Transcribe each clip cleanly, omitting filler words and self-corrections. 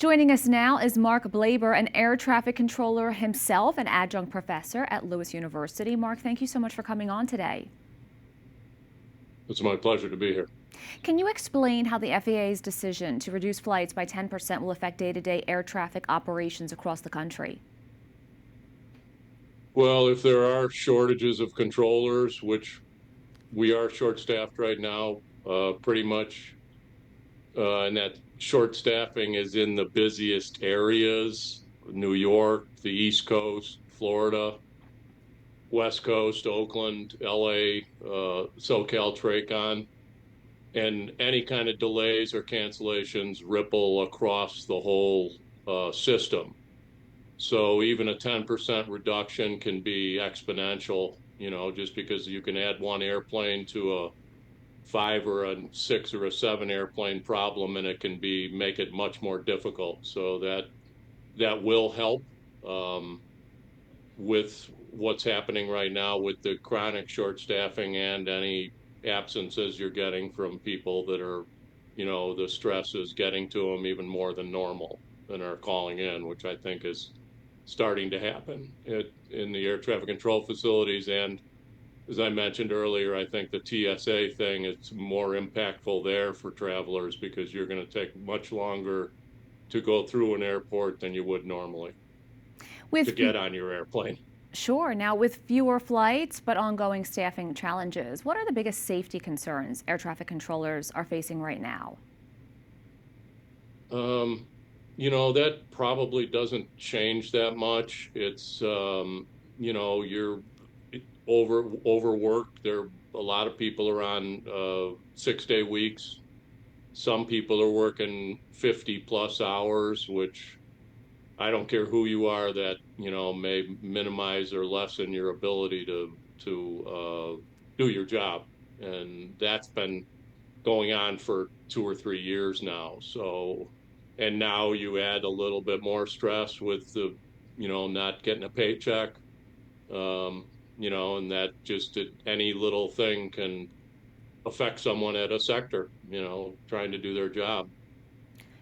Joining us now is Mark Blaber, an air traffic controller himself, an adjunct professor at Lewis University. Mark, thank you so much for coming on today. It's my pleasure to be here. Can you explain how the FAA's decision to reduce flights by 10% will affect day-to-day air traffic operations across the country? Well, if there are shortages of controllers, which we are short-staffed right now, pretty much, and that short staffing is in the busiest areas, New York, the East Coast, Florida, West Coast, Oakland, LA, SoCal, TRACON, and any kind of delays or cancellations ripple across the whole system. So even a 10% reduction can be exponential, just because you can add one airplane to a 5 or a 6 or a 7 airplane problem, and it can make it much more difficult. So that will help with what's happening right now with the chronic short staffing and any absences you're getting from people that are, the stress is getting to them even more than normal and are calling in, which I think is starting to happen in the air traffic control facilities. And as I mentioned earlier, I think the TSA thing is more impactful there for travelers because you're going to take much longer to go through an airport than you would normally to get on your airplane. Sure. Now, with fewer flights but ongoing staffing challenges, what are the biggest safety concerns air traffic controllers are facing right now? That probably doesn't change that much. It's, you're overworked. A lot of people are on 6-day weeks. Some people are working 50+ hours, which I don't care who you are, that, may minimize or lessen your ability to do your job. And that's been going on for 2 or 3 years now. So, and now you add a little bit more stress with the, not getting a paycheck, and that just any little thing can affect someone at a sector, trying to do their job.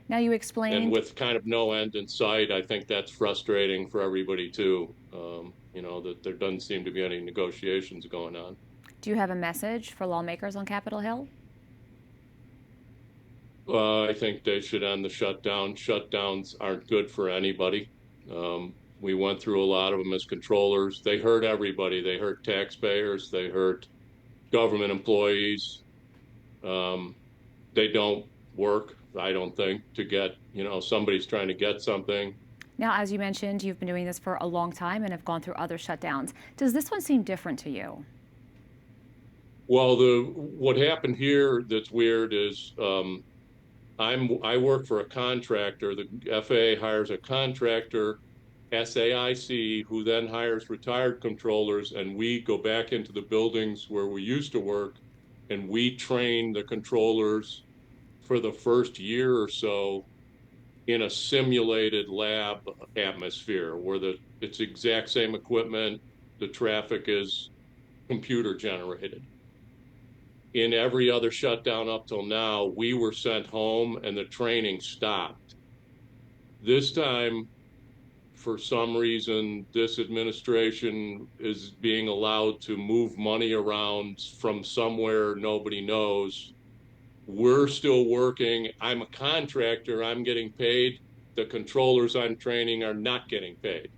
Now, you explained. And with kind of no end in sight, I think that's frustrating for everybody too, that there doesn't seem to be any negotiations going on. Do you have a message for lawmakers on Capitol Hill? I think they should end the shutdown. Shutdowns aren't good for anybody. We went through a lot of them as controllers. They hurt everybody. They hurt taxpayers. They hurt government employees. They don't work, I don't think, to get, somebody's trying to get something. Now, as you mentioned, you've been doing this for a long time and have gone through other shutdowns. Does this one seem different to you? Well, what happened here that's weird is I work for a contractor. The FAA hires a contractor, SAIC, who then hires retired controllers, and we go back into the buildings where we used to work, and we train the controllers for the first year or so in a simulated lab atmosphere where it's exact same equipment, the traffic is computer generated. In every other shutdown up till now, we were sent home and the training stopped. This time, for some reason, this administration is being allowed to move money around from somewhere nobody knows. We're still working. I'm a contractor. I'm getting paid. The controllers I'm training are not getting paid,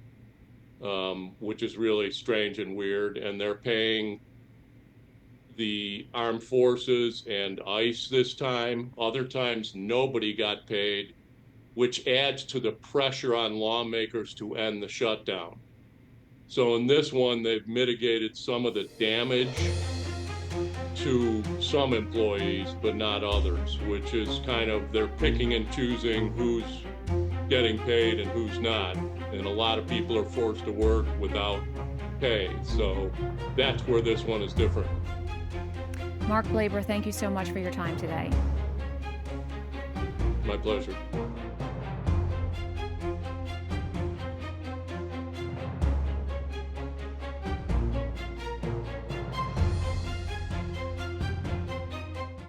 which is really strange and weird. And they're paying the armed forces and ICE this time. Other times, nobody got paid, which adds to the pressure on lawmakers to end the shutdown. So in this one, they've mitigated some of the damage to some employees, but not others, which is kind of, they're picking and choosing who's getting paid and who's not. And a lot of people are forced to work without pay. So that's where this one is different. Mark Blaber, thank you so much for your time today. My pleasure.